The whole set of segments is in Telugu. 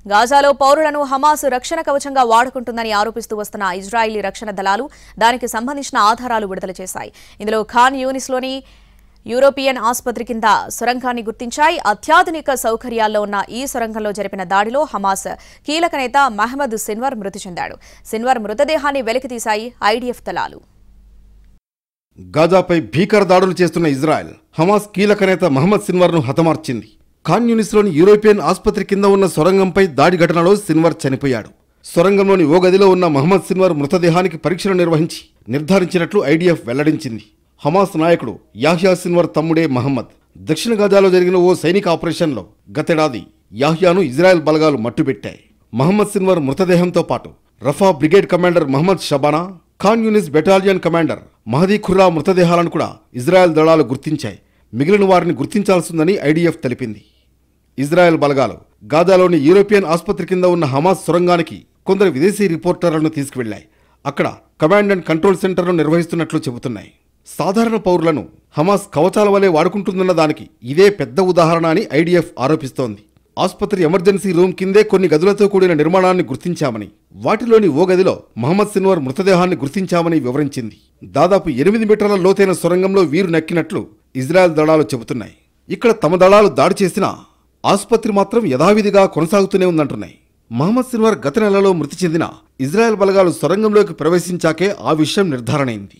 గాజాలో పౌరులను హమాస్ రక్షణ కవచంగా వాడుకుంటుందని ఆరోపిస్తూ వస్తున్న ఇజ్రాయిలీ రక్షణ దళాలు దానికి సంబంధించిన ఆధారాలు విడుదల చేశాయి. ఇందులో ఖాన్ యూనిస్లోని యూరోపియన్ ఆసుపత్రి కింద సొరంగాన్ని గుర్తించాయి. అత్యాధునిక సౌకర్యాల్లో ఉన్న ఈ సొరంగంలో జరిపిన దాడిలో హమాస్ కీలక నేత మహ్మద్ సిన్వర్ మృతి చెందాడు. సిన్వర్ మృతదేహాన్ని వెలికితీశాయి ఐడీఎఫ్ దళాలు. గాజాపై భీకర దాడులు చేస్తున్న ఇజ్రాయెల్ హమాస్ కీలక నేత మహ్మద్ సిన్వర్ను హతమార్చింది. ఖాన్ యూనిస్లోని యూరోపియన్ ఆసుపత్రి కింద ఉన్న సొరంగంపై దాడి ఘటనలో సిన్వర్ చనిపోయాడు. సొరంగంలోని ఓ గదిలో ఉన్న మహ్మద్ సిన్వర్ మృతదేహానికి పరీక్షలు నిర్వహించి నిర్ధారించినట్లు ఐడీఎఫ్ వెల్లడించింది. హమాస్ నాయకుడు యాహ్యా సిన్వర్ తమ్ముడే మహమ్మద్. దక్షిణ గాజాలో జరిగిన ఓ సైనిక ఆపరేషన్లో గతేడాది యాహ్యాను ఇజ్రాయెల్ బలగాలు మట్టుబెట్టాయి. మహమ్మద్ సిన్వర్ మృతదేహంతో పాటు Rafah brigade commander Mohammed Shabana, Khan Younis battalion commander Mahdi Khurra మృతదేహాలను కూడా ఇజ్రాయెల్ దళాలు గుర్తించాయి. మిగిలిన వారిని గుర్తించాల్సిందని ఐడీఎఫ్ తెలిపింది. ఇజ్రాయెల్ బలగాలు గాజాలోని యూరోపియన్ ఆసుపత్రి కింద ఉన్న హమాస్ సొరంగానికి కొందరు విదేశీ రిపోర్టర్లను తీసుకువెళ్లాయి. అక్కడ కమాండ్ అండ్ కంట్రోల్ సెంటర్ను నిర్వహిస్తున్నట్లు చెబుతున్నాయి. సాధారణ పౌరులను హమాస్ కవచాల వలె వాడుకుంటుందన్న దానికి ఇదే పెద్ద ఉదాహరణ అని ఐడీఎఫ్ ఆరోపిస్తోంది. ఆసుపత్రి ఎమర్జెన్సీ రూమ్ కిందే కొన్ని గదులతో కూడిన నిర్మాణాన్ని గుర్తించామని, వాటిలోని ఓ గదిలో మహమ్మద్ సిన్వర్ మృతదేహాన్ని గుర్తించామని వివరించింది. దాదాపు 8 మీటర్ల లోతైన సొరంగంలో వీరు నక్కినట్లు ఇజ్రాయెల్ దళాలు చెబుతున్నాయి. ఇక్కడ తమ దళాలు దాడి చేసినా ఆసుపత్రి మాత్రం యథావిధిగా కొనసాగుతూనే ఉందంటున్నాయి. మహమ్మద్ సిన్వర్ గత నెలలో మృతి చెందిన ఇజ్రాయెల్ బలగాలు సొరంగంలోకి ప్రవేశించాకే ఆ విషయం నిర్ధారణైంది.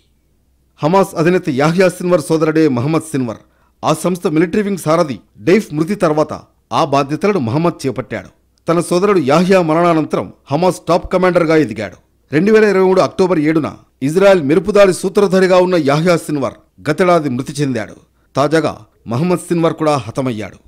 హమాస్ అధినేత యాహ్యా సిన్వర్ సోదరుడే మహమ్మద్ సిన్వర్. ఆ సంస్థ మిలిటరీ వింగ్ సారథి డెయిఫ్ మృతి తర్వాత ఆ బాధ్యతలను మహమ్మద్ చేపట్టాడు. తన సోదరుడు యాహ్యా మరణానంతరం హమాస్ టాప్ కమాండర్గా ఎదిగాడు. 2023 అక్టోబర్ 7న ఇజ్రాయెల్ మెరుపుదాడి సూత్రధారిగా ఉన్న యాహ్యా సిన్వర్ గతేడాది మృతి చెందాడు. తాజాగా మహమ్మద్ సిన్వర్ కూడా హతమయ్యాడు.